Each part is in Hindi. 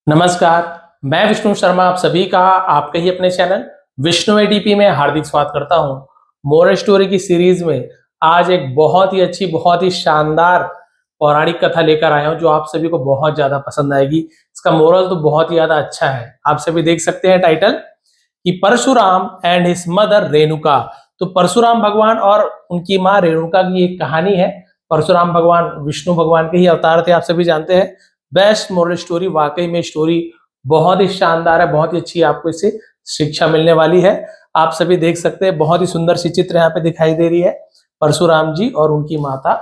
नमस्कार, मैं विष्णु शर्मा आप सभी का आपके ही अपने चैनल विष्णु एडीपी में हार्दिक स्वागत करता हूं। मोरल स्टोरी की सीरीज में आज एक बहुत ही अच्छी, बहुत ही शानदार पौराणिक कथा लेकर आया हूं जो आप सभी को बहुत ज्यादा पसंद आएगी। इसका मोरल तो बहुत ही ज्यादा अच्छा है। आप सभी देख सकते हैं टाइटल कि Parshuram and his mother Renuka. तो परशुराम भगवान और उनकी माँ रेणुका की एक कहानी है। परशुराम भगवान विष्णु भगवान के ही अवतार थे, आप सभी जानते हैं। बेस्ट मोरल स्टोरी, वाकई में स्टोरी बहुत ही शानदार है, बहुत ही अच्छी, आपको इससे शिक्षा मिलने वाली है। आप सभी देख सकते हैं, बहुत ही सुंदर सी चित्र यहाँ पे दिखाई दे रही है परशुराम जी और उनकी माता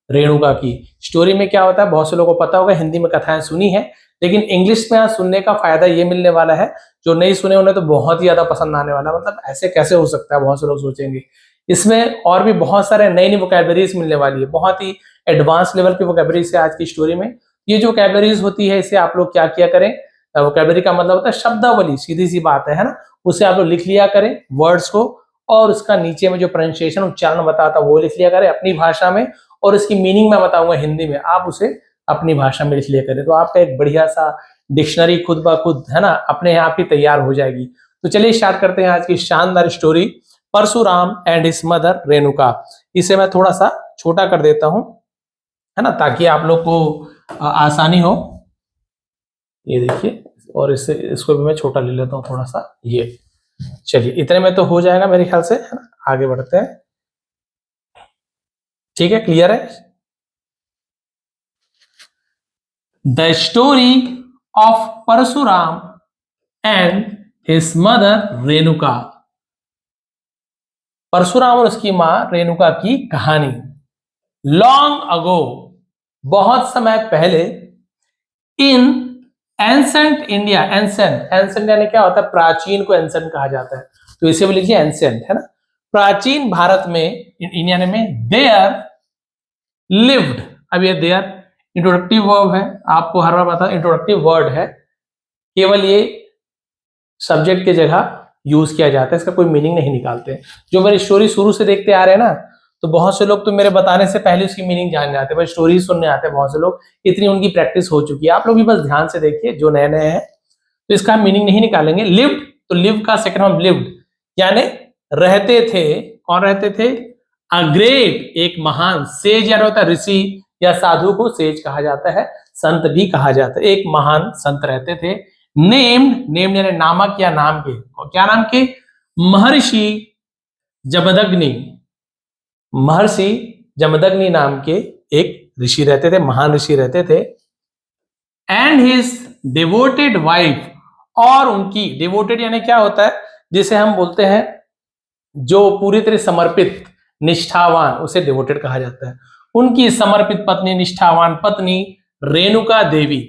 रेणुका की। स्टोरी में क्या होता है बहुत से लोगों को पता होगा, हिंदी में कथाएं सुनी है, लेकिन इंग्लिश में आज सुनने का फायदा ये मिलने वाला है, जो नहीं सुने उन्हें तो बहुत ही ज्यादा पसंद आने वाला है। मतलब ऐसे कैसे हो सकता है, बहुत से लोग सोचेंगे। इसमें और भी बहुत सारे नई नई वोकैबुलरीज मिलने वाली है, बहुत ही एडवांस लेवल की वोकैबुलरीज है आज की स्टोरी में। ये जो वोकैबुलरीज होती है, इसे आप लोग क्या किया करें, वोकैबुलरी का मतलब होता है शब्दावली, सीधी सी बात है ना। उसे आप लोग लिख लिया करें वर्ड्स को, और उसका नीचे में जो प्रोनाउंसिएशन उच्चारण बताता वो लिख लिया करें अपनी भाषा में, और इसकी मीनिंग मैं बताऊंगा हिंदी में, आप उसे अपनी भाषा में लिख लिया करें। तो आपका एक बढ़िया सा डिक्शनरी खुद ब खुद है ना अपने आप ही तैयार हो जाएगी। तो चलिए स्टार्ट करते हैं आज की शानदार story, Parshuram and his mother Renuka. इसे मैं थोड़ा सा छोटा कर देता हूं, है ना, ताकि आप लोग को आसानी हो। ये देखिए, और इसको भी मैं छोटा ले लेता हूँ थोड़ा सा। ये चलिए, इतने में तो हो जाएगा मेरे ख्याल से, है ना। आगे बढ़ते हैं, ठीक है, क्लियर है। The story of Parshuram and his mother Renuka. Parshuram और उसकी मां रेणुका की कहानी। लॉन्ग अगो, बहुत समय पहले, in ancient India, ancient ancient यानी क्या होता है, प्राचीन को एंसेंट कहा जाता है, तो इसे भी लिखिए एंसेंट, है ना। प्राचीन भारत में, इंडिया में, देयर लिव्ड। अब ये देयर इंट्रोडक्टिव वर्ब है, आपको हर बार बता इंट्रोडक्टिव वर्ड है, केवल ये सब्जेक्ट की जगह यूज किया जाता है, इसका कोई मीनिंग नहीं निकालते। जो मेरी स्टोरी शुरू से देखते आ रहे हैं ना, तो बहुत से लोग तो मेरे बताने से पहले उसकी मीनिंग जान जाते हैं, बस स्टोरी सुनने आते हैं बहुत से लोग, इतनी उनकी प्रैक्टिस हो चुकी है। आप लोग भी बस ध्यान से देखिए, जो नए नए हैं तो इसका मीनिंग नहीं निकालेंगे। लिव्ड, तो लिव का सेकंड फॉर्म लिव्ड, यानी रहते थे। कौन रहते थे? अ ग्रेट, एक महान, सेज यानी होता है ऋषि या साधु को सेज कहा जाता है, संत भी कहा जाता है, एक महान संत रहते थे। नेम्ड, नेम्ड यानी नामक या नाम के, और क्या नाम के? महर्षि जमदग्नि। महर्षि जमदग्नि नाम के एक ऋषि रहते थे, महान ऋषि रहते थे। एंड हिज डिवोटेड वाइफ, और उनकी, डिवोटेड यानी क्या होता है, जिसे हम बोलते हैं जो पूरी तरह समर्पित, निष्ठावान, उसे डिवोटेड कहा जाता है। उनकी समर्पित पत्नी, निष्ठावान पत्नी रेणुका देवी।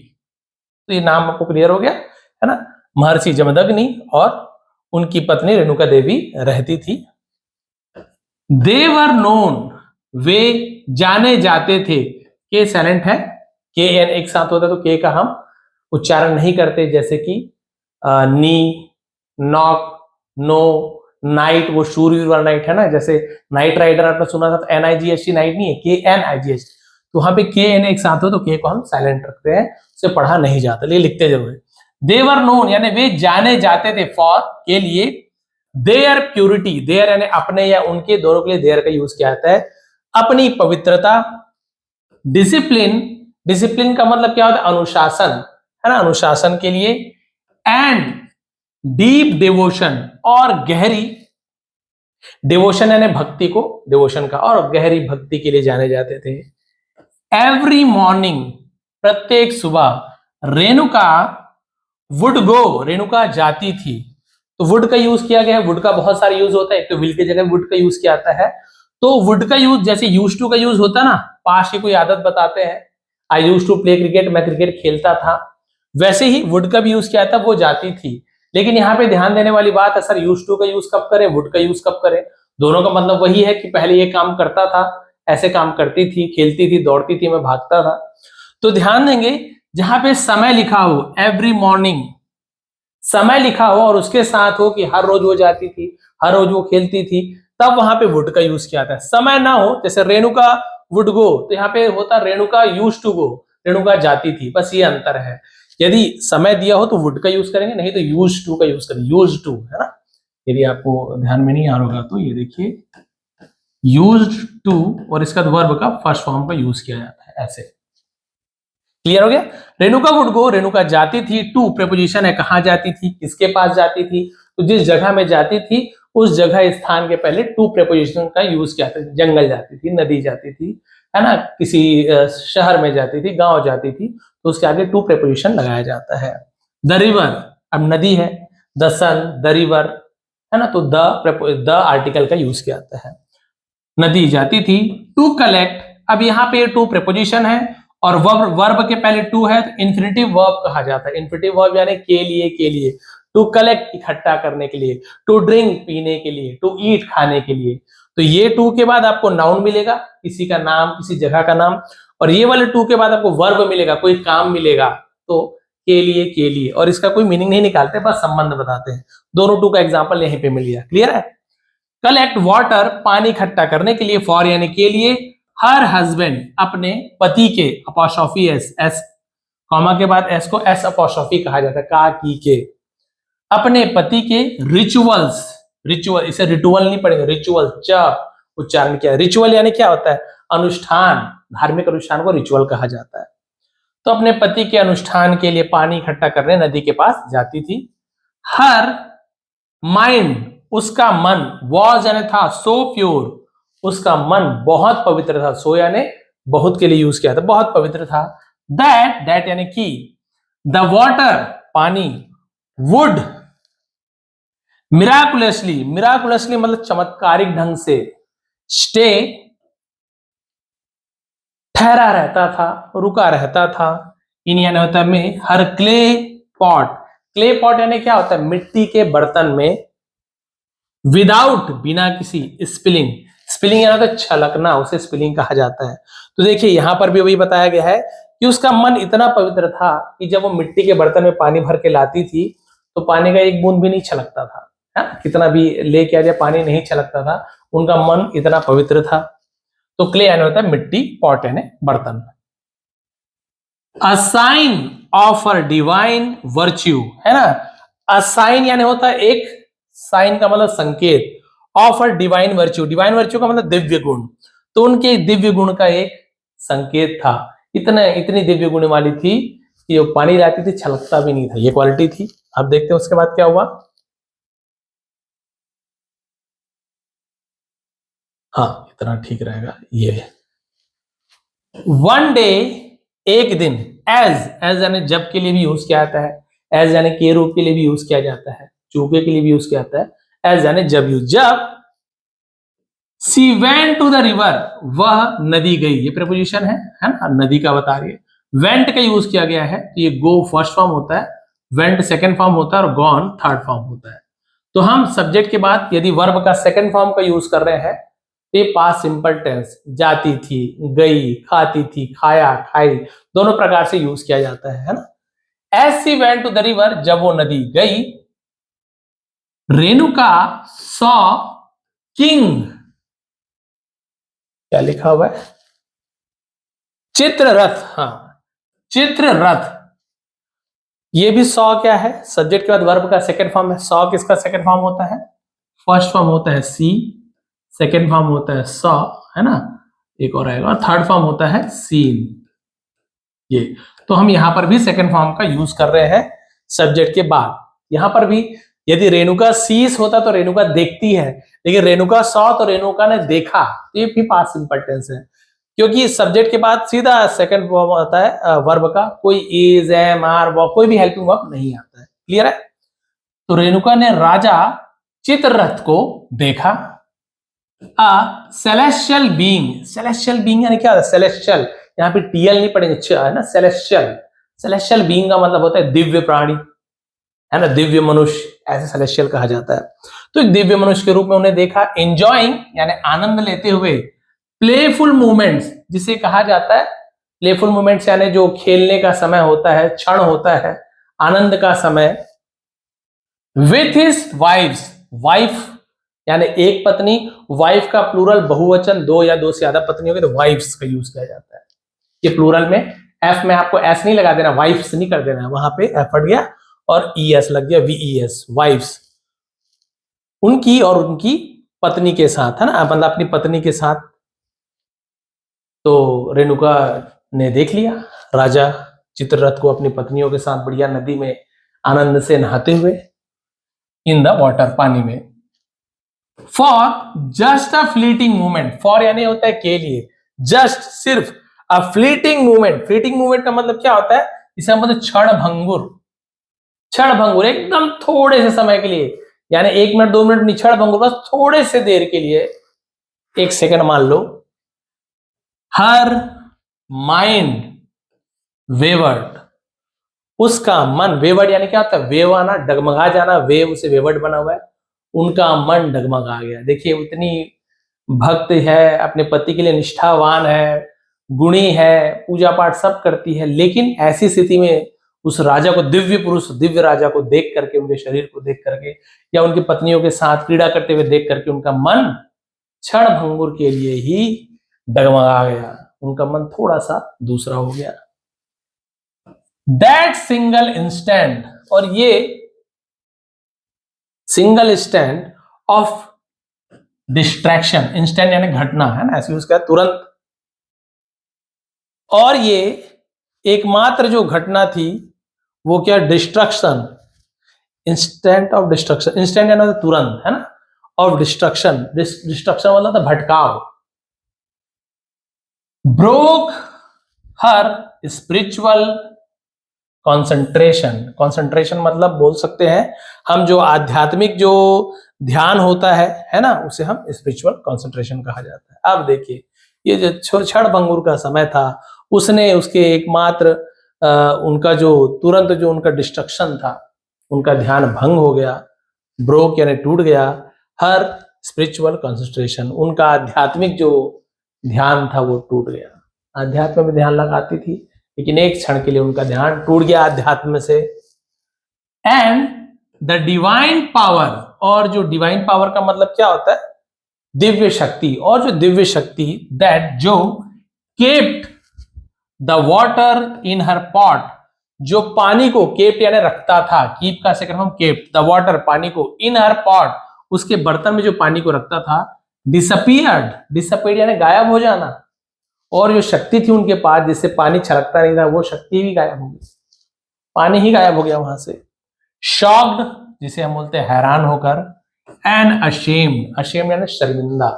तो ये नाम आपको क्लियर हो गया, है ना। महर्षि जमदग्नि और उनकी पत्नी रेणुका देवी रहती थी। दे वर नोन, वे जाने जाते थे। के साइलेंट है, के एन एक साथ होता है, तो के का हम उच्चारण नहीं करते, जैसे कि नी, नॉक, नो, नाइट, वो सूर्य वाला नाइट है ना, जैसे नाइट राइडर आपने सुना था, तो NIGHT नाइट नहीं है, KNIGH। तो वहां पे के एन एक साथ हो तो के को हम साइलेंट रखते हैं, उसे पढ़ा नहीं जाता, लेकिन लिखते जरूर है। देवर नोन यानी वे जाने जाते थे, फॉर के लिए, देयर प्यूरिटी, देयर यानी अपने या उनके, दोनों के लिए देयर का यूज किया जाता है, अपनी पवित्रता। डिसिप्लिन, डिसिप्लिन का मतलब क्या होता है? अनुशासन, है ना, अनुशासन के लिए। एंड डीप डिवोशन, और गहरी, डिवोशन यानी भक्ति को, डिवोशन का, और गहरी भक्ति के लिए जाने जाते थे। एवरी मॉर्निंग, प्रत्येक सुबह, रेणुका वुड गो, रेणुका जाती थी। तो वुड का यूज किया गया है, वुड का बहुत सारा यूज होता है, एक तो विल की जगह वुड का यूज किया जाता है। तो वुड का यूज जैसे यूज टू का यूज होता है ना, पास्ट की कोई आदत बताते हैं, आई यूज टू प्ले क्रिकेट, मैं क्रिकेट खेलता था, वैसे ही वुड का भी यूज किया था, वो जाती थी। लेकिन यहाँ पे ध्यान देने वाली बात है, सर यूज टू का यूज कब करें, वुड का यूज कब करें? दोनों का मतलब वही है कि पहले ये काम करता था, ऐसे काम करती थी, खेलती थी, दौड़ती थी, मैं भागता था। तो ध्यान देंगे, जहां पे समय लिखा हो, एवरी मॉर्निंग, समय लिखा हो और उसके साथ हो कि हर रोज वो जाती थी, हर रोज वो खेलती थी, तब वहां पे वुड का यूज किया था। समय ना हो, जैसे रेणुका वुड गो, तो यहाँ पे होता Renuka use to go, Renuka जाती थी, बस ये अंतर है। यदि समय दिया हो तो वुड का यूज करेंगे, नहीं तो यूज टू का यूज करेंगे, यूज टू, है ना। यदि आपको ध्यान में नहीं आ रहा होगा तो ये देखिए यूज्ड टू और इसका वर्ब का फर्स्ट फॉर्म का यूज किया जाता है ऐसे। क्लियर हो गया। रेणुका वुड गो, रेणुका जाती थी, टू प्रेपोजिशन है, कहां जाती थी, किसके पास जाती थी, तो जिस जगह में जाती थी उस जगह स्थान के पहले टू प्रेपोजिशन का यूज किया था। जंगल जाती थी, नदी जाती थी, है ना, किसी शहर में जाती थी, गांव जाती थी, तो उसके आगे टू प्रेपोजिशन लगाया जाता है। द रिवर, अब नदी है, द सन, द रिवर, है ना, तो द आर्टिकल का यूज किया जाता है। नदी जाती थी। टू कलेक्ट, अब यहाँ पे टू प्रेपोजिशन है और वर्ब के पहले टू है तो इन्फिनिटिव वर्ब कहा जाता है। इन्फिनिटिव वर्ब यानी के लिए, टू कलेक्ट इकट्ठा करने के लिए, टू ड्रिंक पीने के लिए, टू ईट खाने के लिए। तो ये टू के बाद आपको नाउन मिलेगा, किसी का नाम, किसी जगह का नाम, और ये वाले टू के बाद आपको वर्ब मिलेगा, कोई काम मिलेगा, तो के लिए, और इसका कोई मीनिंग नहीं निकालते, बस संबंध बताते हैं। दोनों टू का एग्जाम्पल यहीं पे मिल गया। क्लियर है। कलेक्ट वाटर, पानी इकट्ठा करने के लिए, फॉर यानी के लिए, हर हस्बैंड, अपने पति के, अपॉस्ट्रोफी एस, एस कॉमा के बाद एस को एस अपॉस्ट्रोफी कहा जाता है, का की के, अपने पति के रिचुअल्स, रिचुअल, इसे रिचुअल नहीं पढ़ेंगे, रिचुअल च उच्चारण किया। रिचुअल यानी क्या होता है, अनुष्ठान, धार्मिक अनुष्ठान को रिचुअल कहा जाता है। तो अपने पति के अनुष्ठान के लिए पानी इकट्ठा करने नदी के पास जाती थी। हर माइंड, उसका मन, वॉज यानी था, सो प्योर, उसका मन बहुत पवित्र था, सो यानी बहुत के लिए यूज किया था, बहुत पवित्र था। दैट यानी कि, द वाटर, पानी, वुड, मिराकुलसली, मिराकुलसली मतलब चमत्कारिक ढंग से, स्टे, ठहरा रहता था, रुका रहता था, इन यानी होता है में, हर क्ले पॉट, क्ले पॉट यानी क्या होता है, मिट्टी के बर्तन में, विदाउट, बिना किसी, स्पिलिंग, स्पिलिंग यानी होता है छलकना, उसे स्पिलिंग कहा जाता है। तो देखिए यहां पर भी वही बताया गया है कि उसका मन इतना पवित्र था कि जब वो मिट्टी के बर्तन में पानी भर के लाती थी तो पानी का एक बूंद भी नहीं छलकता था, है? कितना भी लेके आ जाए पानी नहीं छलकता था, उनका मन इतना पवित्र था। तो क्ले यानी होता है मिट्टी, पॉट यानी बर्तन। A sign of a divine virtue, है ना। अ साइन यानी होता है एक, साइन का मतलब संकेत, of a divine virtue, divine virtue का मतलब दिव्य गुण, तो उनके दिव्य गुण का एक संकेत था। इतनी दिव्य गुण वाली थी कि वो पानी लाती थी छलकता भी नहीं था, ये क्वालिटी थी। अब देखते हैं उसके बाद क्या हुआ। हाँ इतना ठीक रहेगा। ये वन डे, एक दिन, एज यानी जब के लिए भी यूज किया जाता है, एज यानी के रूप के लिए भी यूज किया जाता है, चूके के लिए भी यूज किया जाता है, एज यानी जब यूज, जब सी वेंट टू द रिवर, वह नदी गई, ये प्रीपोजिशन है ना, नदी का बता रही है। वेंट का यूज किया गया है, तो ये गो फर्स्ट फॉर्म होता है, वेंट सेकंड फॉर्म होता है और गॉन थर्ड फॉर्म होता है। तो हम सब्जेक्ट के बाद यदि वर्ब का सेकंड फॉर्म का यूज कर रहे हैं तो ये पास्ट सिंपल टेंस, जाती थी, गई, खाती थी, खाया, खाई, दोनों प्रकार से यूज किया जाता है ना। As she went to the river, जब वो नदी गई, रेणुका सॉ किंग, क्या लिखा हुआ है, चित्ररथ, हाँ चित्ररथ, ये भी सॉ क्या है, सब्जेक्ट के बाद वर्ब का सेकंड फॉर्म है। सॉ किसका सेकंड फॉर्म होता है, फर्स्ट फॉर्म होता है सी, सेकंड फॉर्म होता है सॉ, है ना, एक और आएगा, और थर्ड फॉर्म होता है सीन। ये तो हम यहां पर भी सेकंड फॉर्म का यूज कर रहे हैं सब्जेक्ट के बाद। यहां पर भी यदि रेणुका सीस होता तो रेणुका देखती है, लेकिन रेणुका सॉ तो रेणुका ने देखा, तो ये भी पास्ट सिंपल टेंस है, क्योंकि सब्जेक्ट के बाद सीधा सेकंड फॉर्म होता है वर्ब का, कोई इज, एम, आर, वो कोई भी हेल्पिंग वर्ब नहीं आता है। क्लियर है। तो रेणुका ने राजा चित्ररथ को देखा। सेलेस्टियल बीइंग, सेलेस्टियल बीइंग यानी क्या होता है, सेलेस्टियल, यहाँ पे टीएल नहीं पढ़ेंगे, है ना, सेलेस्टियल, सेलेस्टियल बीइंग का मतलब होता है दिव्य प्राणी, है ना, दिव्य मनुष्य, ऐसे सेलेस्टियल कहा जाता है। तो एक दिव्य मनुष्य के रूप में उन्हें देखा। एंजॉइंग यानी आनंद लेते हुए, प्लेफुल मूवमेंट्स जिसे कहा जाता है, प्लेफुल मूवमेंट्स यानी जो खेलने का समय होता है, क्षण होता है, आनंद का समय। विथ हिज वाइफ्स, वाइफ यानी एक पत्नी, वाइफ का प्लूरल बहुवचन, दो या दो से ज्यादा पत्नी होगी तो वाइफ्स का यूज किया जाता है, ये प्लूरल में एफ में आपको एस नहीं लगा देना, वाइफ्स नहीं कर देना, वहां पे एफ हट गया और ई एस लग गया, वीईएस, वाइफ्स। उनकी और उनकी पत्नी के साथ, है ना, मतलब अपनी पत्नी के साथ। तो रेणुका ने देख लिया राजा चित्ररथ को अपनी पत्नियों के साथ बढ़िया नदी में आनंद से नहाते हुए, इन द वाटर, पानी में। For just a fleeting movement, for यानी होता है के लिए, जस्ट सिर्फ, अ फ्लीटिंग मूवमेंट, फ्लीटिंग मूवमेंट का मतलब क्या होता है, इसे हम बोलते क्षण भंगुर, क्षण भंगुर, एकदम थोड़े से समय के लिए, यानी 1 मिनट 2 मिनट, क्षण भंगुर, बस थोड़े से देर के लिए, 1 सेकंड मान लो। हर माइंड वेवर्ड, उसका मन, वेवर्ड यानी क्या होता है, वेव आना, डगमगा जाना, वेव से वेवर्ड बना हुआ है, उनका मन डगमगा गया। देखिए उतनी भक्त है, अपने पति के लिए निष्ठावान है, गुणी है, पूजा पाठ सब करती है, लेकिन ऐसी स्थिति में उस राजा को, दिव्य पुरुष, दिव्य राजा को देख करके, उनके शरीर को देख करके, या उनकी पत्नियों के साथ क्रीड़ा करते हुए देख करके, उनका मन क्षण भंगुर के लिए ही डगमगा गया, उनका मन थोड़ा सा दूसरा हो गया। दैट सिंगल इंस्टेंट, और ये single instant of distraction, instant यानी घटना, है ना, ऐसे यूज किया तुरंत, और ये एकमात्र जो घटना थी वो क्या, destruction, instant of destruction, instant यानी तुरंत, है ना, ऑफ डिस्ट्रक्शन, डिस्ट्रक्शन मतलब था भटकाव, ब्रोक हर स्पिरिचुअल कंसंट्रेशन, कंसंट्रेशन मतलब बोल सकते हैं हम जो आध्यात्मिक जो ध्यान होता है ना, उसे हम स्पिरिचुअल कंसंट्रेशन कहा जाता है। अब देखिए ये जो क्षण भंगुर का समय था, उसने उसके एकमात्र उनका जो तुरंत जो उनका डिस्ट्रक्शन था, उनका ध्यान भंग हो गया, ब्रोक यानी टूट गया, हर स्पिरिचुअल कंसंट्रेशन, उनका आध्यात्मिक जो ध्यान था वो टूट गया। आध्यात्म में ध्यान लगाती थी, लेकिन एक क्षण के लिए उनका ध्यान टूट गया अध्यात्म से। एंड द डिवाइन पावर, और जो डिवाइन पावर का मतलब क्या होता है, दिव्य शक्ति, और जो दिव्य शक्ति, दैट जो kept the water in her pot, जो पानी को, केप्ट यानी रखता था, कीप का second form kept, the water पानी को, इन हर पॉट उसके बर्तन में जो पानी को रखता था, डिसअपियर्ड, डिसअपियर्ड यानी गायब हो जाना, और जो शक्ति थी उनके पास जिससे पानी छलकता नहीं था, वो शक्ति भी गायब हो गई, पानी ही गायब हो गया वहां से। शॉक्ड जिसे हम बोलते हैं हैरान होकर, एंड अशेम्ड, अशेम्ड यानी शर्मिंदा,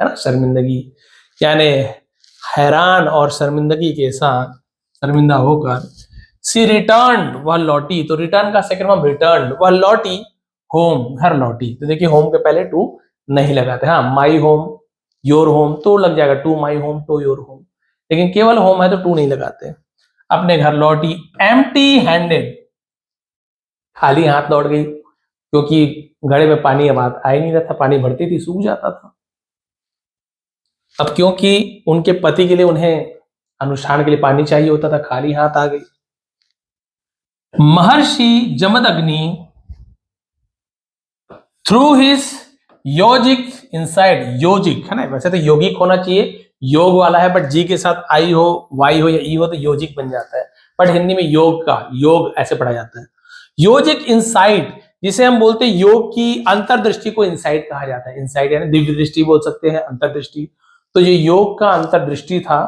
है ना, शर्मिंदगी, यानी हैरान और शर्मिंदगी के साथ, शर्मिंदा होकर, सी रिटर्न, वह लौटी, तो रिटर्न का सेकंड फॉर्म रिटर्न, वह लौटी, होम, घर लौटी। तो देखिए होम के पहले टू नहीं लगाते, हाँ, माई होम, योर होम तो लग जाएगा, to my home, to your home, लेकिन केवल होम है तो टू नहीं लगाते। अपने घर लौटी, एम्प्टी हैंडेड, खाली हाथ लौट गई, क्योंकि घड़े में पानी अब आ ही नहीं रहा था, पानी भरती थी सूख जाता था। अब क्योंकि उनके पति के लिए उन्हें अनुष्ठान के लिए पानी चाहिए होता था, खाली हाथ आ गई। महर्षि जमदग्नि थ्रू हिज योजिक इनसाइड, योजिक है ना, वैसे तो योगिक होना चाहिए, योग वाला है, बट जी के साथ आई हो, वाई हो या ई हो तो योजिक बन जाता है, बट हिंदी में योग का, योग ऐसे पढ़ा जाता है। योजिक इनसाइट, जिसे हम बोलते हैं योग की अंतर्दृष्टि को इनसाइट कहा जाता है, इनसाइट यानी दिव्य दृष्टि बोल सकते हैं, अंतर्दृष्टि। तो ये योग का अंतर्दृष्टि था,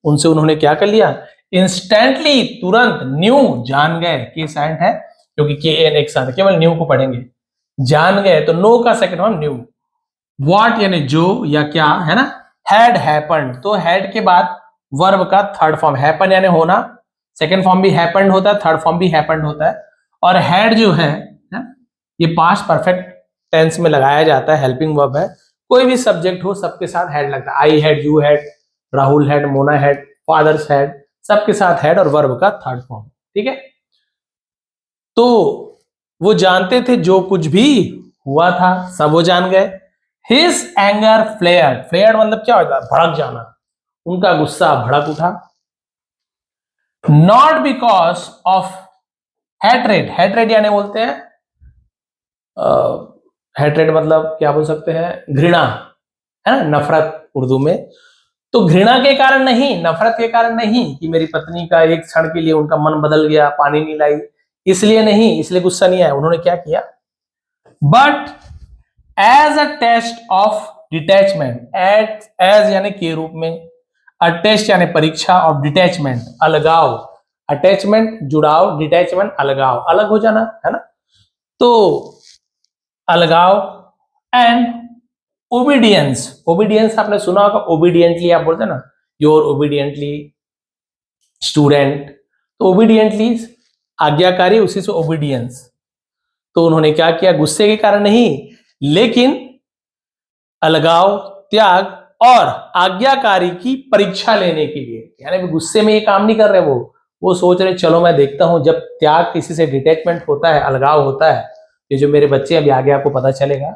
उनसे उन्होंने क्या कर लिया, इंस्टेंटली, तुरंत, न्यू, जान गए, के साइंट है क्योंकि के एन एक साथ, केवल न्यू को पढ़ेंगे, जान गए, तो नो का सेकंड फॉर्म न्यू, व्हाट यानी जो या क्या, है ना, हैड हैपेंड, तो हैड के बाद वर्ब का थर्ड फॉर्म, हैपन यानी होना, सेकंड फॉर्म भी हैपेंड होता है, थर्ड फॉर्म भी हैपेंड होता है, और हैड जो है ये पास्ट परफेक्ट टेंस में लगाया जाता है, हेल्पिंग वर्ब है, कोई भी सब्जेक्ट हो सबके साथ हैड लगता है, I had, you had, Rahul had, Mona had, fathers had, सबके साथ हैड और वर्ब का थर्ड फॉर्म, ठीक है। तो वो जानते थे जो कुछ भी हुआ था सब वो जान गए। हिज एंगर फ्लेयर्ड, फ्लेयर्ड मतलब क्या होता है, भड़क जाना, उनका गुस्सा भड़क उठा। Not because of hatred, hatred यानी बोलते हैं हैट्रेड मतलब क्या बोल सकते हैं, घृणा, है ना, नफरत उर्दू में, तो घृणा के कारण नहीं, नफरत के कारण नहीं कि मेरी पत्नी का एक क्षण के लिए उनका मन बदल गया, पानी नहीं लाई, इसलिए नहीं, इसलिए गुस्सा नहीं आया। उन्होंने क्या किया, but as a test of detachment, as यानी के रूप में, अ टेस्ट यानी परीक्षा, ऑफ डिटैचमेंट अलगाव, अटैचमेंट जुड़ाव, डिटैचमेंट अलगाव, अलग हो जाना, है ना, तो अलगाव, एंड ओबीडियंस, ओबीडियंस आपने सुना होगा, ओबीडियंटली आप बोलते हैं ना, योर ओबीडियंटली स्टूडेंट, तो ओबीडियंटली आज्ञाकारी, उसी से ओबीडियंस। तो उन्होंने क्या किया, गुस्से के कारण नहीं, लेकिन अलगाव, त्याग और आज्ञाकारी की परीक्षा लेने के लिए, यानी गुस्से में ये काम नहीं कर रहे वो सोच रहे चलो मैं देखता हूं, जब त्याग किसी से डिटैचमेंट होता है, अलगाव होता है, ये जो मेरे बच्चे अभी आगे आपको पता चलेगा,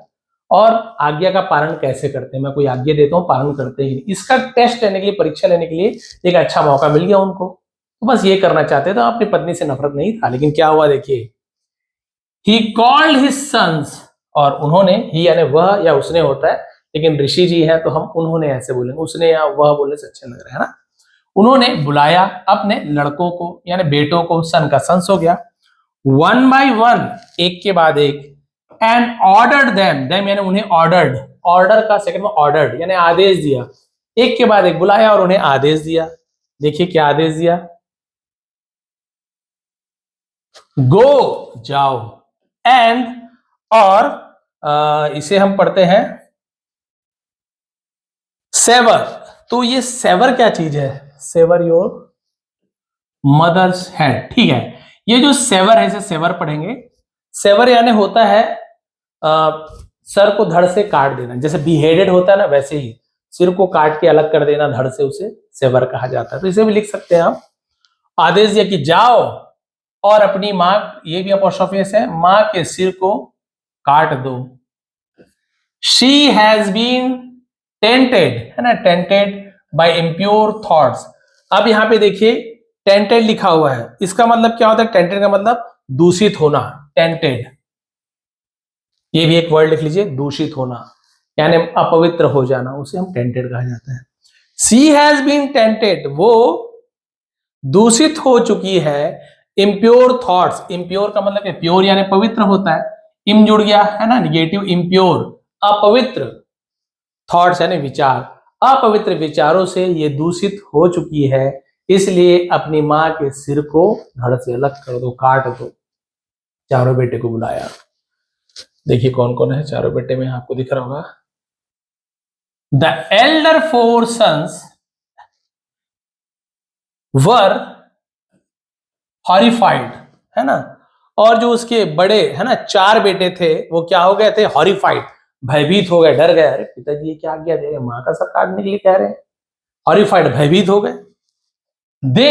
और आज्ञा का पालन कैसे करते हैं, मैं कोई आज्ञा देता हूं पालन करते ही नहीं, इसका टेस्ट लेने के लिए, परीक्षा लेने के लिए एक अच्छा मौका मिल गया उनको, तो बस ये करना चाहते थे। अपनी पत्नी से नफरत नहीं था, लेकिन क्या हुआ देखिए, ही कॉल्ड हिज सन्स, और उन्होंने, ही यानी वह या उसने होता है, लेकिन ऋषि जी है तो हम उन्होंने ऐसे बोलेंगे, उसने या वह बोलने से अच्छा लग रहा है ना, उन्होंने बुलाया अपने लड़कों को यानी बेटों को, सन का संस हो गया, वन बाय वन, एक के बाद एक, एंड ऑर्डर्ड देम, देम यानी उन्हें, ऑर्डर्ड, ऑर्डर का सेकंड में ऑर्डर्ड यानी आदेश दिया, एक के बाद एक बुलाया और उन्हें आदेश दिया। देखिए क्या आदेश दिया, गो जाओ, एंड और इसे हम पढ़ते हैं सेवर, तो ये सेवर क्या चीज है, सेवर योर मदर्स हेड, ठीक है, ये जो सेवर है इसे सेवर पढ़ेंगे, सेवर यानी होता है सर को धड़ से काट देना, जैसे बिहेडेड होता है ना, वैसे ही सिर को काट के अलग कर देना धड़ से, उसे सेवर कहा जाता है। तो इसे भी लिख सकते हैं आप, आदेश दिया कि जाओ और अपनी मां, ये भी अपॉस्ट्रोफी है, मां के सिर को काट दो। शी हैज बीन टेंटेड, है ना, टेंटेड बाय इम्प्योर थॉट्स। अब यहां पे देखिए टेंटेड लिखा हुआ है, इसका मतलब क्या होता है, टेंटेड का मतलब दूषित होना, टेंटेड, ये भी एक वर्ड लिख लीजिए, दूषित होना यानी अपवित्र हो जाना, उसे हम टेंटेड कहा जाता है। शी हैज बीन टेंटेड, वो दूषित हो चुकी है, इम्प्योर थॉट्स, इम्प्योर का मतलब प्योर यानी पवित्र होता है, इम जुड़ गया है ना, निगेटिव, इम्प्योर अपवित्र, थॉट्स यानी विचार, अपवित्र विचारों से ये दूषित हो चुकी है, इसलिए अपनी मां के सिर को धड़ से अलग कर दो, काट दो। चारों बेटे को बुलाया, देखिए कौन कौन है चारों बेटे में, आपको दिख रहा होगा, the Elder 4 sons were horrified, है ना, और जो उसके बड़े, है ना, 4 बेटे थे, वो क्या हो गए थे, हॉरिफाइड, भयभीत हो गए, डर गए, अरे पिताजी ये क्या आज्ञा दे रहे, मां का सर काटने के लिए कह रहे हैं, हॉरिफाइड, भयभीत हो गए। दे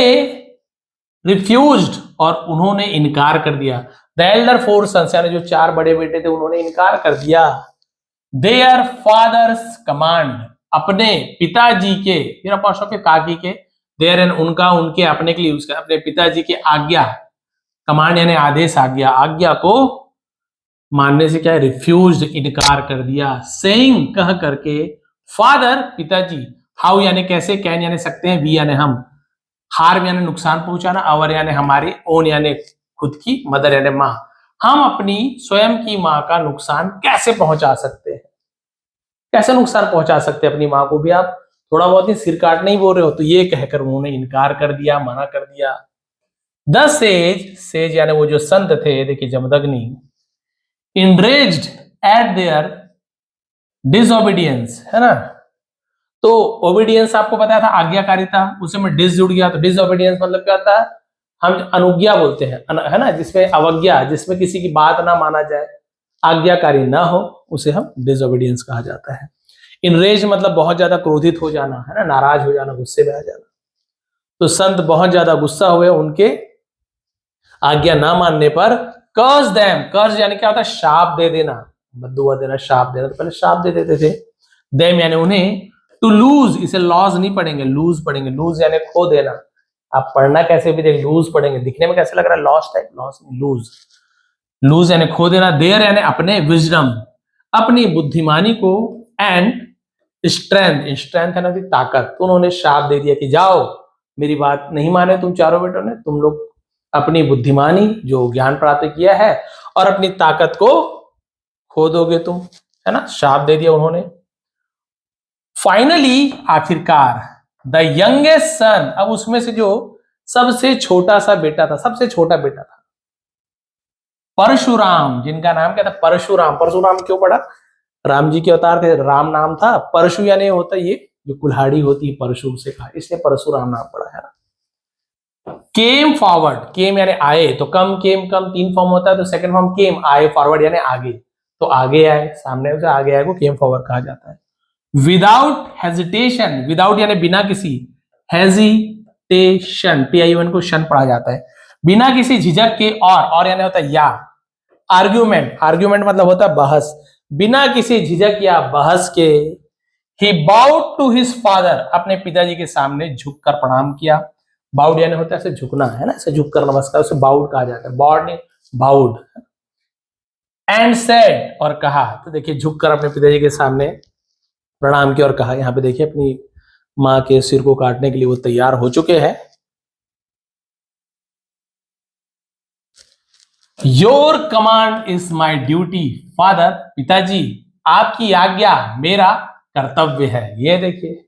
रिफ्यूज्ड, और उन्होंने इनकार कर दिया, द एल्डर 4 sons यानी जो 4 बड़े बेटे थे उन्होंने इनकार कर दिया, देयर फादर्स कमांड, अपने पिताजी के, फिर अपॉस्ट्रोफी काकी के, देयर एंड उनका, उनके, अपने के लिए यूज कर, अपने पिताजी की आज्ञा, कमांड यानी आदेश, आज्ञा, आज्ञा को मानने से क्या है, रिफ्यूज्ड, इनकार कर दिया, सेइंग कह करके, फादर पिताजी, हाउ यानी कैसे, कैन यानी सकते हैं, वी यानी हम, हार्म यानी नुकसान पहुंचाना, अवर यानी हमारी, ओन यानी खुद की, मदर यानी मां, हम अपनी स्वयं की मां का नुकसान कैसे पहुंचा सकते हैं, कैसे नुकसान पहुंचा सकते हैं अपनी मां को भी, आप थोड़ा बहुत ही सिर काटने ही बोल रहे हो, तो ये कहकर उन्होंने इनकार कर दिया, मना कर दिया। द सेज, सेज यानी वो जो संत थे, देखिए Jamadagni, enraged at their disobedience, है ना, तो ओबीडियंस आपको बताया था आज्ञाकारिता, उसे में डिस जुड़ गया, तो डिसओबीडियंस मतलब क्या होता है, हम अनुज्ञा बोलते हैं, है ना, जिसमें अवज्ञा, जिसमें किसी की बात ना माना जाए, आज्ञाकारी ना हो, उसे हम डिसओबीडियंस कहा जाता है। इनरेज मतलब बहुत ज्यादा क्रोधित हो जाना, है ना, नाराज हो जाना, गुस्से में आ जाना, तो संत बहुत ज्यादा गुस्सा हुए, उनके आज्ञा ना मानने पर, कर्स देम, कर्स यानी क्या होता है, शाप दे देना, बद्दुआ देना, शाप देना, तो पहले शाप दे देते थे, देम यानी उन्हें, टू लूज, इसे लॉस नहीं पढ़ेंगे, लूज पढ़ेंगे, लूज यानी खो देना, आप पढ़ना कैसे भी देख, लूज पढ़ेंगे, दिखने में कैसे लग रहा है, loss type, loss, lose, lose यानी खो देना, देयर यानी अपने, विजडम अपनी बुद्धिमानी को, एंड स्ट्रेंथ, स्ट्रेंथ है ना ताकत, तो उन्होंने शाप दे दिया कि जाओ, मेरी बात नहीं माने तुम चारों बेटों ने, तुम लोग अपनी बुद्धिमानी जो ज्ञान प्राप्त किया है और अपनी ताकत को खो दोगे तुम, है ना, शाप दे दिया उन्होंने। फाइनली आखिरकार द यंगेस्ट सन, अब उसमें से जो सबसे छोटा सा बेटा था, सबसे छोटा बेटा था परशुराम, जिनका नाम क्या था परशुराम। परशुराम क्यों पड़ा? राम जी के अवतार थे, राम नाम था, परशु यानी होता ये जो कुल्हाड़ी होती है परशु से कहा, इसलिए परशुराम नाम पड़ा है ना। केम फॉरवर्ड, केम यानी आए, तो कम केम कम तीन फॉर्म होता है, तो सेकंड फॉर्म केम, आए, फॉरवर्ड यानी आगे, तो आगे आए, सामने से आगे आए को केम फॉरवर्ड कहा जाता है। विदाउट हेजिटेशन, विदाउट यानी बिना किसी, हेजिटेशन TION को शन पढ़ा जाता है, बिना किसी झिझक के, और यानी होता है या, आर्ग्यूमेंट, आर्ग्यूमेंट मतलब होता है बहस, बिना किसी झिझक या बहस के ही बाउड टू हिज फादर, अपने पिताजी के सामने झुककर प्रणाम किया। बाउड यानी होता है ऐसे झुकना, है ना, ऐसे झुककर नमस्कार, उसे बाउड कहा जाता है, बॉड नहीं बाउड। एंड सेड, और कहा, तो देखिए झुककर अपने पिताजी के सामने प्रणाम किया और कहा, यहाँ पे देखिए अपनी माँ के सिर को काटने के लिए वो तैयार हो चुके हैं। Your command is my duty father, पिताजी आपकी आज्ञा मेरा कर्तव्य है। ये देखिए,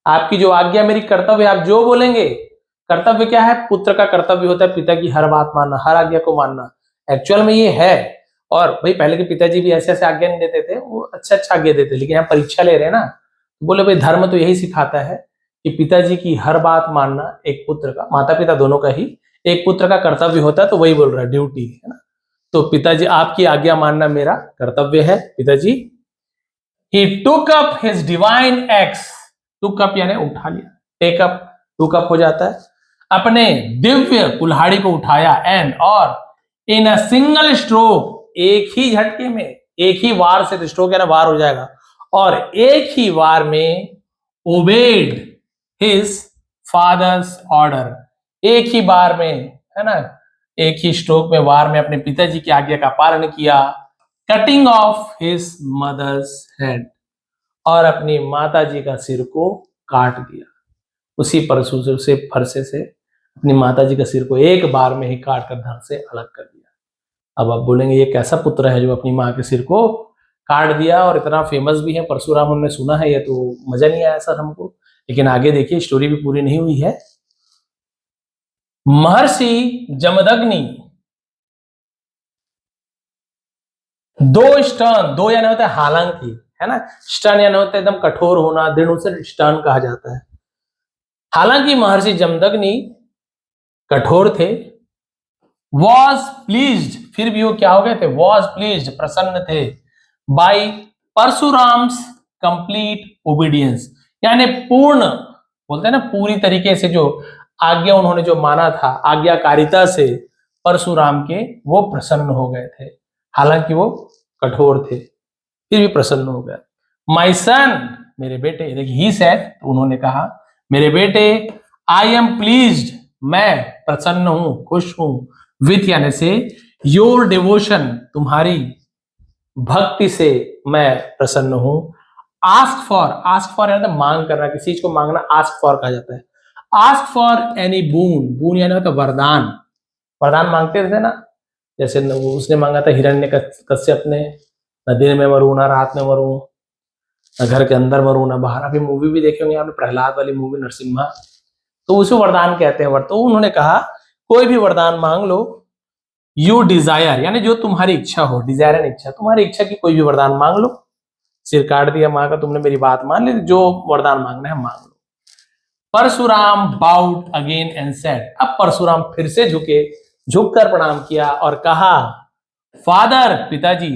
आपकी जो आज्ञा मेरी कर्तव्य, आप जो बोलेंगे, कर्तव्य क्या है, पुत्र का कर्तव्य होता है पिता की हर बात मानना, हर आज्ञा को मानना, एक्चुअल में ये है। और भाई पहले के पिताजी भी ऐसे ऐसे आज्ञा नहीं देते थे, वो अच्छा अच्छा आज्ञा देते, लेकिन यहाँ परीक्षा ले रहे हैं ना, बोले भाई धर्म तो यही सिखाता है कि पिताजी की हर बात मानना एक पुत्र का, माता पिता दोनों का ही एक पुत्र का कर्तव्य होता है, तो वही बोल रहा है, ड्यूटी है ना। तो पिताजी आपकी आज्ञा मानना मेरा कर्तव्य है पिताजी। He took up his divine axe, took up यानी उठा लिया, टेक अप, टुक अप हो जाता है, अपने दिव्य कुल्हाड़ी को उठाया, एंड और इन अ सिंगल स्ट्रोक, एक ही झटके में, एक ही वार से, स्ट्रोक यानी वार हो जाएगा, और एक ही वार में ओबेड हिज फादर्स ऑर्डर, एक ही बार में, है ना, एक ही स्ट्रोक में, वार में अपने पिताजी की आज्ञा का पालन किया, cutting off his mother's head, और अपनी माता जी का सिर को काट दिया, उसी परशु से, उसे फरसे से अपनी माता जी का सिर को एक बार में ही काट कर धड़ से अलग कर दिया। अब आप बोलेंगे ये कैसा पुत्र है जो अपनी माँ के सिर को काट दिया, और इतना फेमस भी है परशुराम, हमने सुना है, ये तो मजा नहीं आया सर हमको, लेकिन आगे देखिए स्टोरी भी पूरी नहीं हुई है। महर्षि जमदग्नि दो स्टर्न, दो यानी होता है हालांकि, है ना, स्टर्न यानी होता है एकदम कठोर होना, दृढ़, उसे स्टर्न कहा जाता है। हालांकि महर्षि जमदग्नि कठोर थे, वॉज प्लीज्ड, फिर भी वो क्या हो गए थे, वॉज प्लीज्ड, प्रसन्न थे, बाई परशुराम्स कंप्लीट ओबीडियंस, यानी पूर्ण, बोलते हैं ना पूरी तरीके से जो आज्ञा उन्होंने जो माना था, आज्ञाकारिता से परशुराम के वो प्रसन्न हो गए थे, हालांकि वो कठोर थे, फिर भी प्रसन्न हो गए। माई सन, मेरे बेटे, देखिए ही सेड, उन्होंने कहा मेरे बेटे, आई एम प्लीज्ड, मैं प्रसन्न हूं, खुश हूं, विथ यानी से, योर डिवोशन, तुम्हारी भक्ति से मैं प्रसन्न हूं, आस्क फॉर, आस्क फॉर यानी मांग करना, किसी चीज को मांगना आस्क फॉर कहा जाता है, आस्क फॉर एनी बून, बून यानी होता वरदान, वरदान मांगते थे ना, जैसे उसने मांगा था हिरण्यकश्यप ने, न दिन में मरूं ना रात में मरूं, न घर के अंदर मरूं ना बाहर, अभी मूवी भी देखे होंगे आपने, प्रहलाद वाली मूवी नरसिम्हा, तो उसे वरदान कहते हैं। तो उन्होंने कहा कोई भी वरदान मांग लो, यू डिजायर यानी जो तुम्हारी इच्छा हो, डिजायर यानी इच्छा, तुम्हारी इच्छा की कोई भी वरदान मांग लो, सिर काट दिया माँ का, तुमने मेरी बात मान ली, जो वरदान मांगना है मांग लो। Parashuram bowed again and said, अब परशुराम फिर से झुके, झुककर प्रणाम किया और कहा, फादर, पिताजी,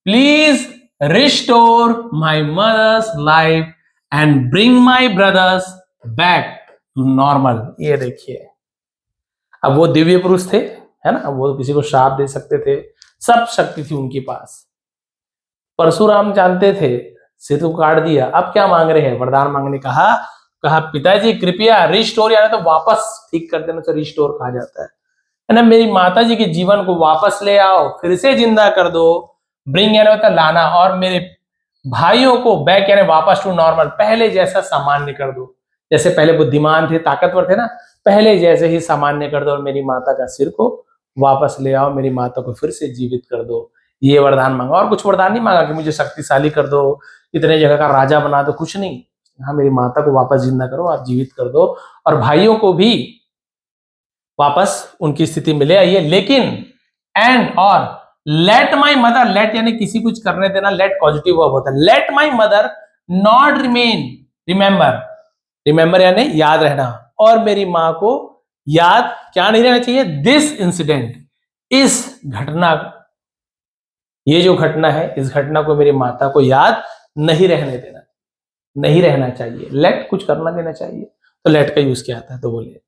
please restore my mother's life and bring my brothers back to normal. ये देखिए, अब वो दिव्य पुरुष थे, है ना, वो किसी को श्राप दे सकते थे, सब शक्ति थी उनके पास। परशुराम जानते थे, सिर तो काट दिया, अब क्या मांग रहे हैं, वरदान मांगने कहा, कहा पिताजी कृपया रिस्टोर, यानी तो वापस ठीक कर देना, तो रिस्टोर कहा जाता है ना, मेरी माता जी के जीवन को वापस ले आओ, फिर से जिंदा कर दो, ब्रिंग यानी होता लाना, और मेरे भाइयों को बैक यानी वापस टू नॉर्मल, पहले जैसा सामान्य कर दो। जैसे पहले बुद्धिमान थे, ताकतवर थे ना, पहले जैसे ही सामान्य कर दो और मेरी माता का सिर को वापस ले आओ, मेरी माता को फिर से जीवित कर दो। ये वरदान मांगा, और कुछ वरदान नहीं मांगा कि मुझे शक्तिशाली कर दो, इतने जगह का राजा बना दो, कुछ नहीं। हाँ, मेरी माता को वापस जिंदा करो, आप जीवित कर दो, और भाइयों को भी वापस उनकी स्थिति में ले आइए। लेकिन एंड और लेट माई मदर, लेट यानी किसी कुछ करने देना, लेट पॉजिटिव वर्ब होता है। Let my mother not remain, remember, remember यानी याद रहना, और मेरी माँ को याद क्या नहीं रहना चाहिए, दिस इंसिडेंट, इस घटना, ये जो घटना है, इस घटना को मेरी माता को याद नहीं रहने देना, नहीं रहना चाहिए। लेट कुछ करना देना चाहिए, तो लेट का यूज किया आता है। तो बोलिए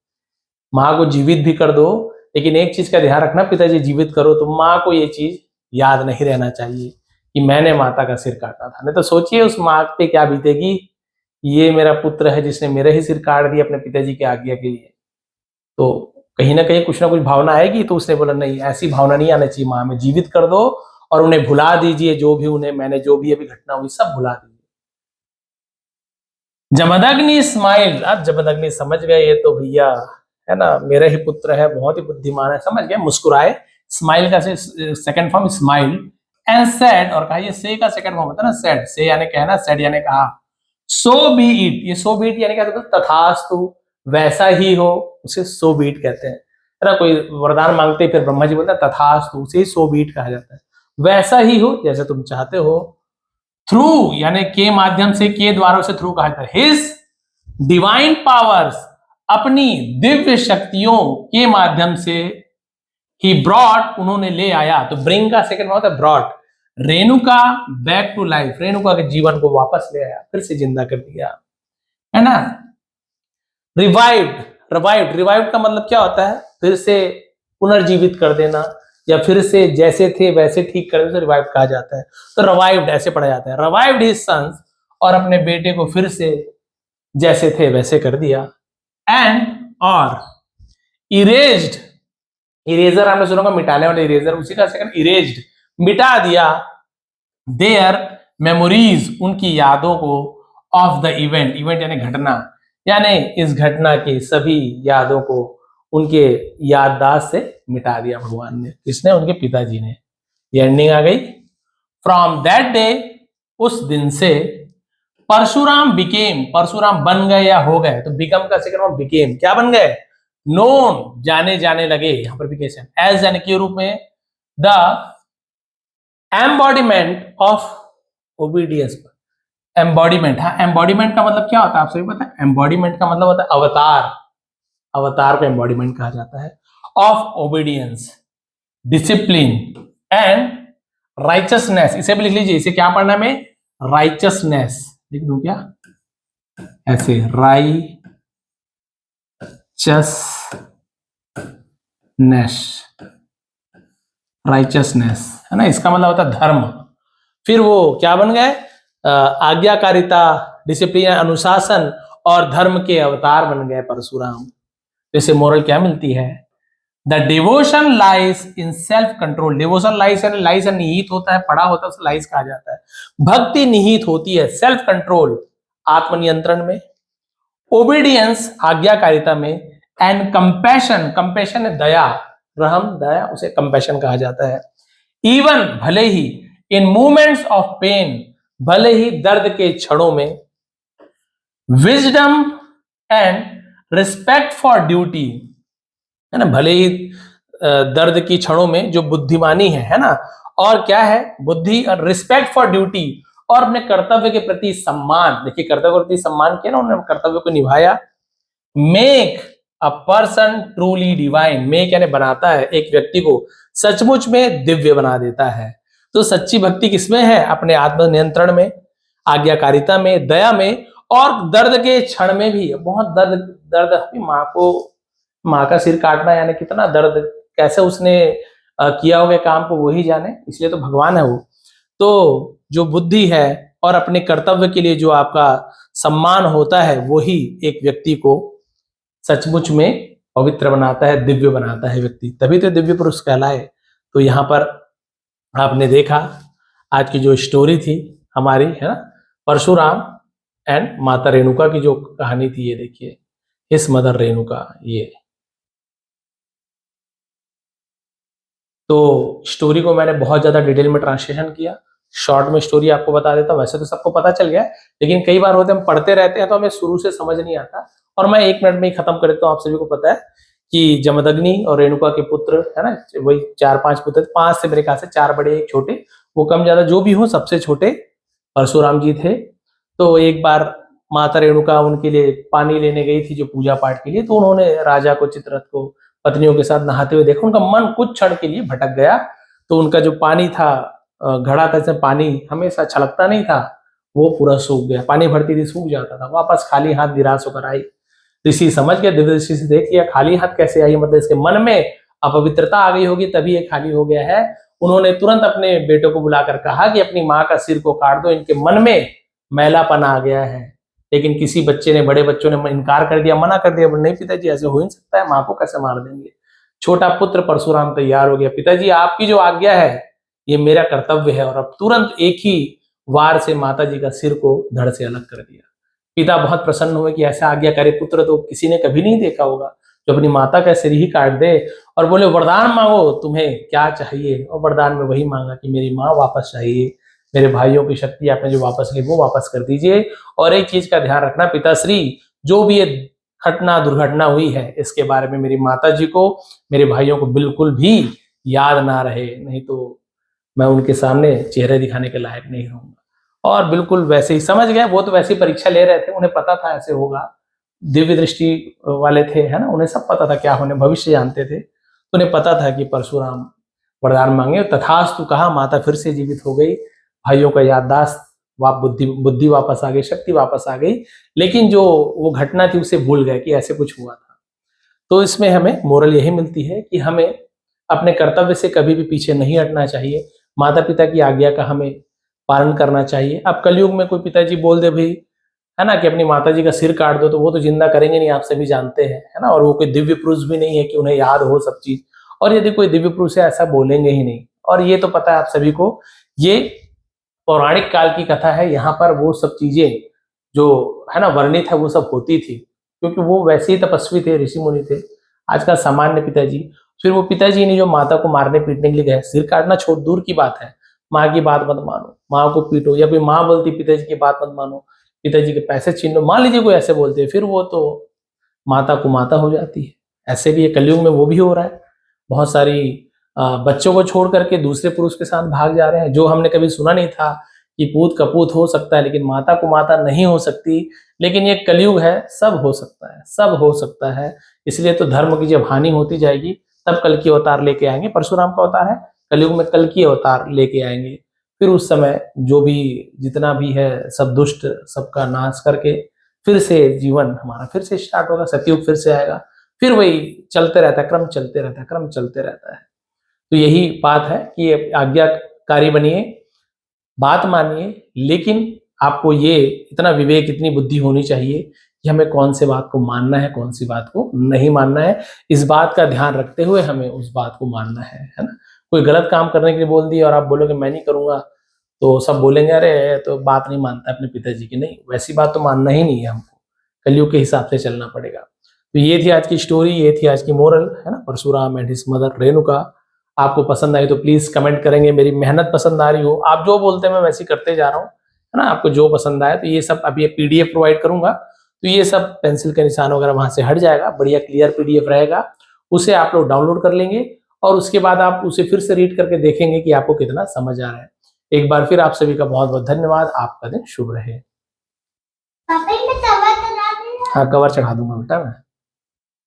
माँ को जीवित भी कर दो, लेकिन एक चीज का ध्यान रखना, पिताजी जीवित करो तो माँ को ये चीज याद नहीं रहना चाहिए कि मैंने माता का सिर काटा था। नहीं तो सोचिए उस माँ पे क्या बीतेगी, ये मेरा पुत्र है जिसने मेरा ही सिर काट दिया अपने पिताजी की आज्ञा के लिए। तो कहीं ना कहीं कुछ ना कुछ भावना आएगी। तो उसने बोला नहीं, ऐसी भावना नहीं आना चाहिए, माँ में जीवित कर दो और उन्हें भुला दीजिए, जो भी उन्हें मैंने जो भी अभी घटना हुई सब भुला दीजिए। जमदग्नि स्माइल, अब जमदग्नि समझ गए ये तो भैया है ना, मेरा ही पुत्र है, बहुत ही बुद्धिमान है, समझ गए, मुस्कुराए। स्माइल का second form smile, and said, और कहा ये से का सेकंड फॉर्म होता है ना सेड, से यानी कहना, सेड यानी कहा। सो बी इट, ये सो बी इट यानी क्या होता है, तथास्तु, वैसा ही हो, उसे सो बी इट कहते हैं, है ना। कोई वरदान मांगते फिर ब्रह्मा जी बोलते हैं तथास्तु, उसे सो बी इट कहा जाता है, वैसा ही हो जैसे तुम चाहते हो। थ्रू यानी के माध्यम से, के द्वारा उसे थ्रू कहा जाता है। हिज डिवाइन पावर्स, अपनी दिव्य शक्तियों के माध्यम से, ही ब्रॉट, उन्होंने ले आया। तो ब्रिंग का सेकंड होता है brought, Renuka back to life, Renuka के जीवन को वापस ले आया, फिर से जिंदा कर दिया, है ना। रिवाइव्ड, रिवाइव्ड, रिवाइव्ड का मतलब क्या होता है, फिर से पुनर्जीवित कर देना, या फिर से जैसे थे वैसे ठीक करने से रिवाइव कहा जाता है। तो रिवाइव्ड ऐसे पढ़ा जाता है, रिवाइव्ड हिज सन्स, और अपने बेटे को फिर से जैसे थे वैसे कर दिया। एंड और इरेज्ड, इरेजर आपने सुना होगा मिटाने वाले इरेजर, उसी का सेकंड इरेज्ड, मिटा दिया। देयर मेमोरीज, उनकी यादों को, ऑफ द इवेंट, इवेंट यानी घटना, यानी इस घटना की सभी यादों को उनके याददाश्त से मिटा दिया भगवान ने। किसने, उनके पिताजी ने। ये एंडिंग आ गई। फ्रॉम दैट डे, उस दिन से, परशुराम बिकेम, परशुराम बन गए या हो गए, तो बिकम का सेकंड फॉर्म बिकेम, क्या बन गए, नोन, जाने जाने लगे, यहां पर बिकेशन, एज यानी के रूप में, the embodiment of obedience, embodiment, हाँ एम्बॉडीमेंट का मतलब क्या होता है आप सभी पता है, एम्बॉडीमेंट का मतलब होता है अवतार, अवतार को एम्बॉडीमेंट कहा जाता है, of obedience, discipline and richness. इसे भी लिख लीजिए, इसे क्या पढ़ना है, राइचसनेस लिख दूं क्या, ऐसे, राइचसनेस, है ना, इसका मतलब होता है धर्म। फिर वो क्या बन गए, आज्ञाकारिता, डिसिप्लिन, अनुशासन और धर्म के अवतार बन गए परशुराम। जैसे मोरल क्या मिलती है, the devotion lies in self control, devotion lies यानी, लाइज निहित होता है, पड़ा होता है, उसे लाइज कहा जाता है। भक्ति निहित होती है सेल्फ कंट्रोल, आत्मनियंत्रण में, ओबीडियंस, आज्ञाकारिता में, एंड कंपैशन, कंपैशन है दया, रहम, दया, उसे कंपैशन कहा जाता है। इवन, भले ही, इन मोमेंट्स ऑफ पेन, भले ही दर्द के क्षणों में, wisdom and respect for duty, है ना, भले ही दर्द की क्षणों में जो बुद्धिमानी है ना, और क्या है, बुद्धि और रिस्पेक्ट फॉर ड्यूटी, और अपने कर्तव्य के प्रति सम्मान, देखिए कर्तव्य के प्रति सम्मान किया ना, उन्होंने कर्तव्य को निभाया। Make a person truly divine, make यानी बनाता है, एक व्यक्ति को सचमुच में दिव्य बना देता है। तो सच्ची भक्ति किसमें है, अपने आत्म नियंत्रण में, आज्ञाकारिता में, दया में, और दर्द के क्षण में भी। बहुत दर्द, दर्द माँ को, माँ का सिर काटना यानी कितना दर्द, कैसे उसने किया होगा काम को वही जाने, इसलिए तो भगवान है वो। तो जो बुद्धि है और अपने कर्तव्य के लिए जो आपका सम्मान होता है, वही एक व्यक्ति को सचमुच में पवित्र बनाता है, दिव्य बनाता है व्यक्ति, तभी तो दिव्य पुरुष कहलाए। तो यहाँ पर आपने देखा आज की जो स्टोरी थी, हमारी, है ना, परशुराम एंड माता रेणुका की जो कहानी थी, ये देखिए, हिज मदर रेणुका। ये तो स्टोरी को मैंने बहुत ज्यादा डिटेल में ट्रांसलेशन किया, शॉर्ट में स्टोरी आपको बता देता हूँ। वैसे तो सबको पता चल गया है, लेकिन कई बार होते हम पढ़ते रहते हैं तो हमें शुरू से समझ नहीं आता, और मैं 1 मिनट में ही खत्म कर देता हूँ। आप सभी को पता है कि जमदग्नि और रेणुका के पुत्र, है ना, वही 4-5 पुत्र, 5 से मेरे ख्याल से 4 बड़े 1 छोटे, वो कम ज्यादा जो भी हो सबसे छोटे परशुराम जी थे। तो एक बार माता रेणुका उनके लिए पानी लेने गई थी जो पूजा पाठ के लिए, तो उन्होंने राजा को, चित्ररथ को, पत्नियों के साथ नहाते हुए देखा। उनका मन कुछ क्षण के लिए भटक गया, तो उनका जो पानी था, घड़ा था, जिसमें पानी हमेशा छलकता नहीं था, वो पूरा सूख गया। पानी भरती थी, सूख जाता था। वापस खाली हाथ निराश होकर आई। ऋषि समझ गया, दिव्य दृष्टि से देख लिया, खाली हाथ कैसे आई, मतलब इसके मन में अपवित्रता आ गई होगी तभी ये खाली हो गया है। उन्होंने तुरंत अपने बेटों को बुलाकर कहा कि अपनी माँ का सिर को काट दो, इनके मन में मैलापन आ गया है। लेकिन किसी बच्चे ने, बड़े बच्चों ने इनकार कर दिया, मना कर दिया, नहीं पिताजी ऐसे हो ही नहीं सकता है, माँ को कैसे मार देंगे। छोटा पुत्र परशुराम तैयार हो गया, पिताजी आपकी जो आज्ञा है ये मेरा कर्तव्य है, और अब तुरंत एक ही वार से माता जी का सिर को धड़ से अलग कर दिया। पिता बहुत प्रसन्न हुए कि ऐसा आज्ञाकारी पुत्र तो किसी ने कभी नहीं देखा होगा, जो अपनी माता का सिर ही काट दे। और बोले, वरदान मांगो, तुम्हें क्या चाहिए। और वरदान में वही मांगा कि मेरी माँ वापस चाहिए, मेरे भाइयों की शक्ति आपने जो वापस ली वो वापस कर दीजिए। और एक चीज का ध्यान रखना पिताश्री, जो भी ये घटना दुर्घटना हुई है इसके बारे में मेरी माता जी को, मेरे भाइयों को बिल्कुल भी याद ना रहे, नहीं तो मैं उनके सामने चेहरे दिखाने के लायक नहीं रहूंगा। और बिल्कुल वैसे ही समझ गए, वो तो वैसे ही परीक्षा ले रहे थे, उन्हें पता था ऐसे होगा, दिव्य दृष्टि वाले थे, है ना, उन्हें सब पता था क्या होने, भविष्य जानते थे। तो उन्हें पता था कि परशुराम वरदान मांगे, तथास्तु कहा, माता फिर से जीवित हो गई, भाइयों का याददाश्त, बुद्धि वापस आ गई, शक्ति वापस आ गई। लेकिन जो वो घटना थी उसे भूल गए कि ऐसे कुछ हुआ था। तो इसमें हमें मोरल यही मिलती है कि हमें अपने कर्तव्य से कभी भी पीछे नहीं हटना चाहिए, माता पिता की आज्ञा का हमें पालन करना चाहिए। अब कलयुग में कोई पिताजी बोल दे भाई, है ना, कि अपनी माता जी का सिर काट दो, तो वो तो जिंदा करेंगे नहीं, आप सभी जानते हैं, है ना। और वो कोई दिव्य पुरुष भी नहीं है कि उन्हें याद हो सब चीज, और यदि कोई दिव्य पुरुष है ऐसा बोलेंगे ही नहीं। और ये तो पता है आप सभी को, ये पौराणिक काल की कथा है, यहाँ पर वो सब चीजें जो है ना वर्णित है वो सब होती थी, क्योंकि वो वैसे ही तपस्वी थे, ऋषि मुनि थे। आज का सामान्य पिताजी, फिर वो पिताजी ने जो माता को मारने पीटने के लिए गए, सिर काटना छोड़ दूर की बात है, माँ की बात मत मानो, माँ को पीटो, या कोई माँ बोलती पिताजी की बात मत मानो, पिताजी के पैसे छीन लो, मान लीजिए कोई ऐसे बोलते हैं, फिर वो तो माता को माता हो जाती है। ऐसे भी ये कलयुग में वो भी हो रहा है। बहुत सारी बच्चों को छोड़ करके दूसरे पुरुष के साथ भाग जा रहे हैं, जो हमने कभी सुना नहीं था कि पूत कपूत हो सकता है लेकिन माता को माता नहीं हो सकती। लेकिन ये कलयुग है, सब हो सकता है, सब हो सकता है। इसलिए तो धर्म की जब हानि होती जाएगी तब कल की अवतार लेके आएंगे, परशुराम का अवतार है, कलयुग में कल की अवतार लेके आएंगे। फिर उस समय जो भी जितना भी है सब दुष्ट सबका नाश करके फिर से जीवन हमारा फिर से स्टार्ट होगा, सतयुग फिर से आएगा, फिर वही चलते रहता है, क्रम चलते रहता है, क्रम चलते रहता है। तो यही बात है कि आज्ञाकारी बनिए, बात मानिए, लेकिन आपको ये इतना विवेक, इतनी बुद्धि होनी चाहिए कि हमें कौन से बात को मानना है, कौन सी बात को नहीं मानना है। इस बात का ध्यान रखते हुए हमें उस बात को मानना है ना। कोई गलत काम करने के लिए बोल दिया और आप बोलोगे मैं नहीं करूंगा, तो सब बोलेंगे अरे तो बात नहीं मानता अपने पिताजी की। नहीं, वैसी बात तो मानना ही नहीं है हमको, कलयुग के हिसाब से चलना पड़ेगा। तो ये थी आज की स्टोरी, ये थी आज की मोरल, है ना, Parshuram and his mother Renuka. आपको पसंद आई तो प्लीज कमेंट करेंगे, मेरी मेहनत पसंद आ रही हो, आप जो बोलते हैं मैं वैसे ही करते जा रहा हूँ, है ना। आपको जो पसंद आए तो ये सब, अभी पीडीएफ प्रोवाइड करूंगा, तो ये सब पेंसिल के निशान वगैरह वहां से हट जाएगा, बढ़िया क्लियर पीडीएफ रहेगा, उसे आप लोग डाउनलोड कर लेंगे और उसके बाद आप उसे फिर से रीड करके देखेंगे कि आपको कितना समझ आ रहा है। एक बार फिर आप सभी का बहुत बहुत धन्यवाद, आपका दिन शुभ रहे। हाँ, कवर चढ़ा दूंगा बेटा मैं।